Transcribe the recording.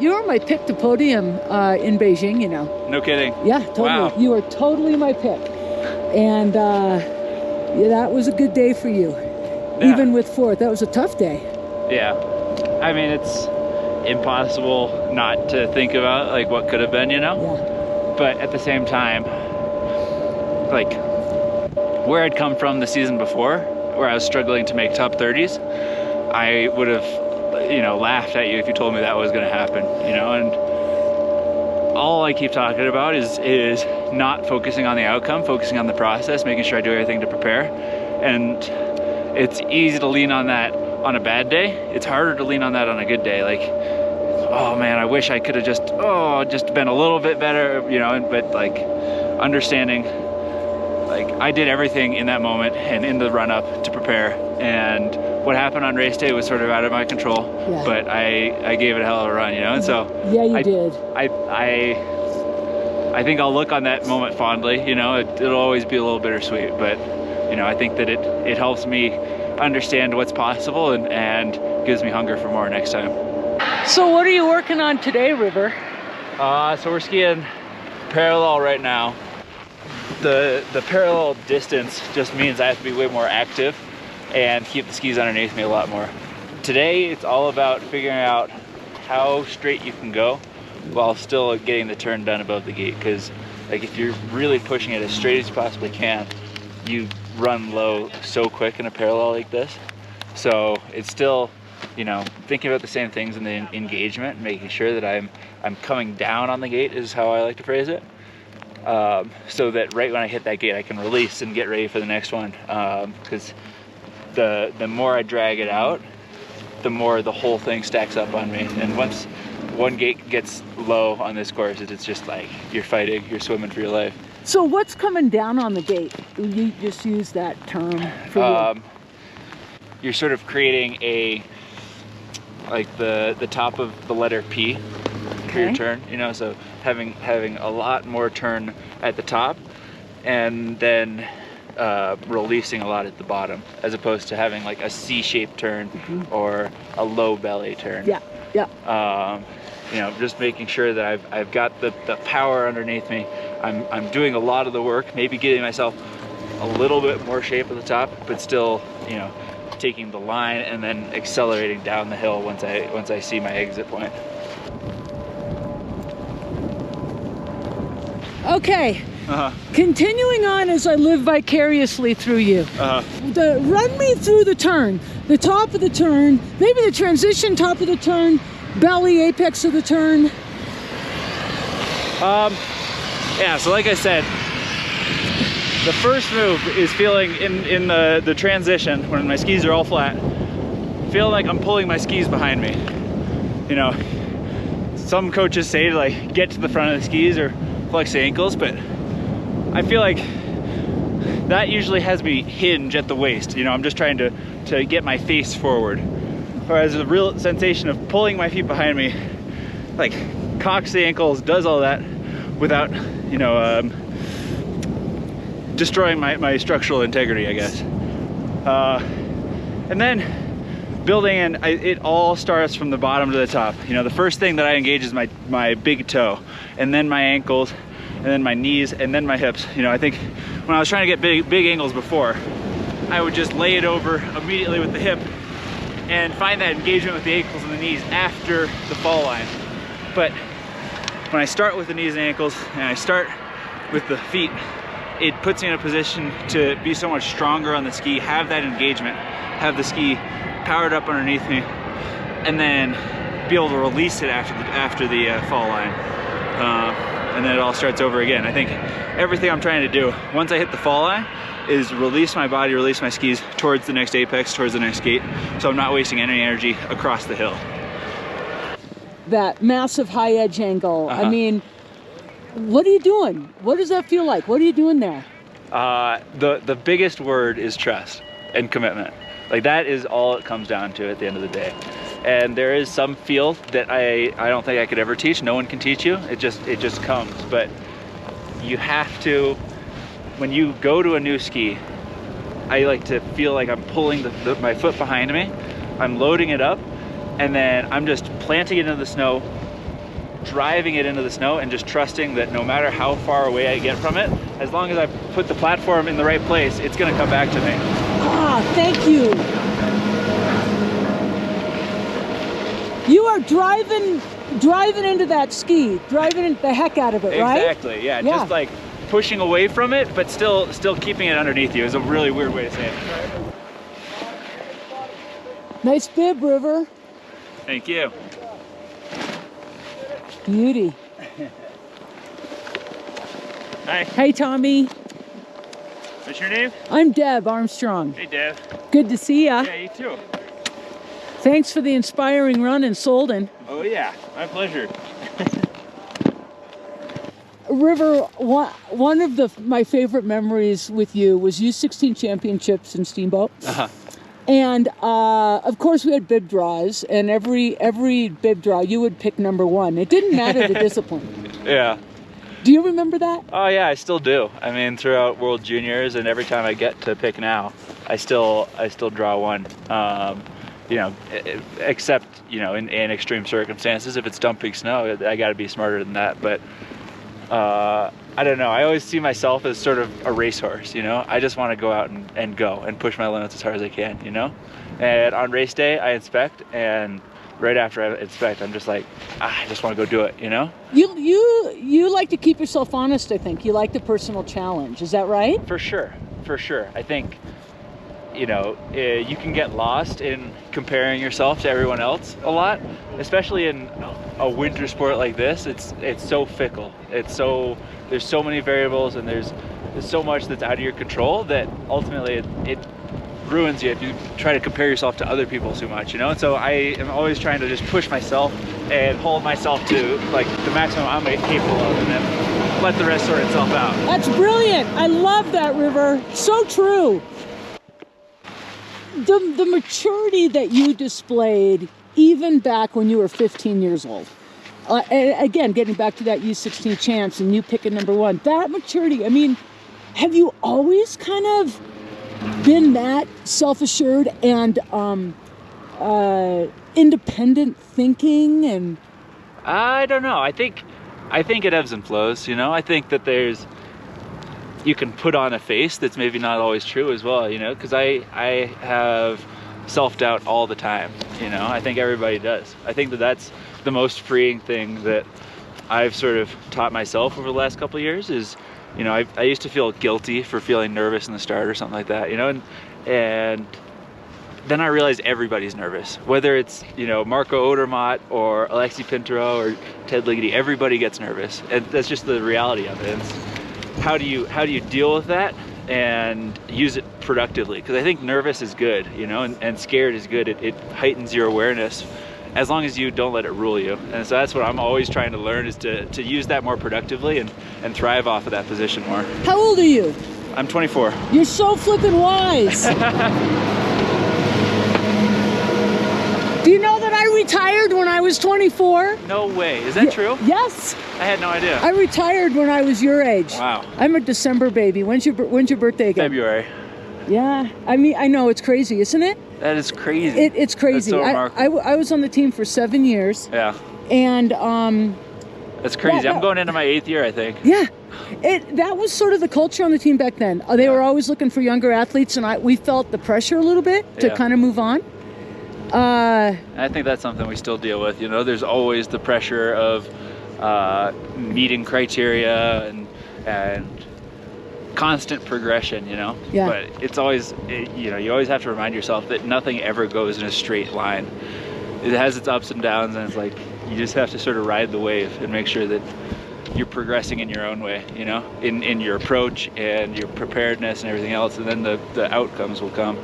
you were my pick to podium in Beijing, you know. No kidding. Yeah, totally. Wow. You were totally my pick. And yeah, that was a good day for you. Yeah. Even with fourth, that was a tough day. Yeah. I mean, it's impossible not to think about like what could have been, you know? Yeah. But at the same time, like where I'd come from the season before, where I was struggling to make top 30s, I would have, you know, laughed at you if you told me that was going to happen, you know. And all I keep talking about is not focusing on the outcome, focusing on the process, making sure I do everything to prepare. And it's easy to lean on that on a bad day. It's harder to lean on that on a good day. Like, oh man, I wish I could have just been a little bit better, you know. But like understanding, like I did everything in that moment and in the run up to prepare, and what happened on race day was sort of out of my control. Yeah. But I gave it a hell of a run, you know. And so yeah, you did. I think I'll look on that moment fondly, you know. It'll always be a little bittersweet, but you know, I think that it helps me understand what's possible and gives me hunger for more next time. So what are you working on today, River? So we're skiing parallel right now. The parallel distance just means I have to be way more active and keep the skis underneath me a lot more. Today it's all about figuring out how straight you can go while still getting the turn done above the gate, because like if you're really pushing it as straight as you possibly can, you run low so quick in a parallel like this. So it's still, you know, thinking about the same things in the engagement, making sure that I'm coming down on the gate is how I like to phrase it. So that right when I hit that gate, I can release and get ready for the next one. Because the more I drag it out, the more the whole thing stacks up on me. And once one gate gets low on this course, it's just like you're fighting, you're swimming for your life. So what's coming down on the gate? You just use that term for you're sort of creating a, like the top of the letter P for your turn, you know, so having a lot more turn at the top and then releasing a lot at the bottom, as opposed to having like a C-shaped turn or a low belly turn. Yeah, yeah. You know, just making sure that I've got the power underneath me. I'm doing a lot of the work, maybe getting myself a little bit more shape at the top, but still, you know, taking the line and then accelerating down the hill once I see my exit point. Okay. Continuing on as I live vicariously through you. Run me through the turn, the top of the turn, maybe the transition, top of the turn, belly, apex of the turn. Yeah, so like I said, the first move is feeling in the transition, when my skis are all flat, feeling like I'm pulling my skis behind me. You know, some coaches say to like get to the front of the skis or flex the ankles, but I feel like that usually has me hinge at the waist. You know, I'm just trying to get my face forward. Whereas the real sensation of pulling my feet behind me, like cocks the ankles, does all that without, you know, destroying my structural integrity, I guess. And then building in, it all starts from the bottom to the top. You know, the first thing that I engage is my big toe, and then my ankles, and then my knees, and then my hips. You know, I think when I was trying to get big angles before, I would just lay it over immediately with the hip and find that engagement with the ankles and the knees after the fall line. But when I start with the knees and ankles, and I start with the feet, it puts me in a position to be so much stronger on the ski, have that engagement, have the ski powered up underneath me, and then be able to release it after the fall line. And then it all starts over again. I think everything I'm trying to do once I hit the fall line is release my body, release my skis towards the next apex, towards the next gate, so I'm not wasting any energy across the hill. That massive high edge angle, I mean, what are you doing? What does that feel like? What are you doing there? The biggest word is trust and commitment. Like that is all it comes down to at the end of the day. And there is some feel that I don't think I could ever teach. No one can teach you. It just comes. But you have to, when you go to a new ski, I like to feel like I'm pulling my foot behind me. I'm loading it up, and then I'm just planting it into the snow, driving it into the snow and just trusting that no matter how far away I get from it, as long as I put the platform in the right place, it's gonna come back to me. Ah, thank you. You are driving into that ski, driving the heck out of it, right? Exactly, yeah. Just like pushing away from it, but still keeping it underneath you is a really weird way to say it. Nice bib, River. Thank you. Beauty. Hi. Hey, Tommy. What's your name? I'm Deb Armstrong. Hey, Deb. Good to see ya. Yeah, you too. Thanks for the inspiring run in Solden. Oh yeah, my pleasure. River, one of my favorite memories with you was U16 championships in Steamboat. And of course we had bib draws, and every bib draw you would pick number one. It didn't matter the discipline. Yeah. Do you remember that? Oh yeah, I still do. I mean, throughout World Juniors and every time I get to pick now, I still draw one. You know, except, you know, in extreme circumstances, if it's dumping snow, I got to be smarter than that. But I don't know. I always see myself as sort of a racehorse, you know. I just want to go out and go and push my limits as hard as I can, you know. And on race day, I inspect, and right after I inspect, I'm just like, I just want to go do it, you know. You like to keep yourself honest. I think you like the personal challenge. Is that right? For sure, for sure. I think, you know, you can get lost in comparing yourself to everyone else a lot, especially in a winter sport like this. It's so fickle. There's so many variables, and there's so much that's out of your control that ultimately it ruins you if you try to compare yourself to other people too much, you know. And so I am always trying to just push myself and hold myself to like the maximum I'm capable of, and then let the rest sort itself out. That's brilliant. I love that, River. So true. The maturity that you displayed even back when you were 15 years old. Again, getting back to that U16 champs and you picking number one, that maturity, I mean, have you always kind of been that self-assured and independent thinking? And I don't know. I think it ebbs and flows, you know. I think that you can put on a face that's maybe not always true as well, you know, because I have self-doubt all the time, you know. I think everybody does. I think that's the most freeing thing that I've sort of taught myself over the last couple of years is, you know, I used to feel guilty for feeling nervous in the start or something like that, you know, and then I realized everybody's nervous, whether it's, you know, Marco Odermatt or Alexi Pinturo or Ted Ligety. Everybody gets nervous, and that's just the reality of it. It's how do you deal with that and use it productively? Because I think nervous is good, you know, and scared is good. It heightens your awareness as long as you don't let it rule you. And so that's what I'm always trying to learn, is to use that more productively and thrive off of that position more. How old are you? I'm 24. You're so flippin' wise. Do you know that I retired when I was 24? No way. Is that true? Yes. I had no idea. I retired when I was your age. Wow. I'm a December baby. When's your birthday again? February. Yeah. I mean, I know it's crazy, isn't it? That is crazy. It's crazy. That's so remarkable. I was on the team for 7 years. Yeah. And that's crazy. I'm going into my 8th year, I think. Yeah. That was sort of the culture on the team back then. They were always looking for younger athletes, and we felt the pressure a little bit to kind of move on. I think that's something we still deal with. You know, there's always the pressure of meeting criteria and constant progression, you know. Yeah. But it's always, you know, you always have to remind yourself that nothing ever goes in a straight line. It has its ups and downs, and it's like you just have to sort of ride the wave and make sure that you're progressing in your own way, you know, in your approach and your preparedness and everything else, and then the outcomes will come.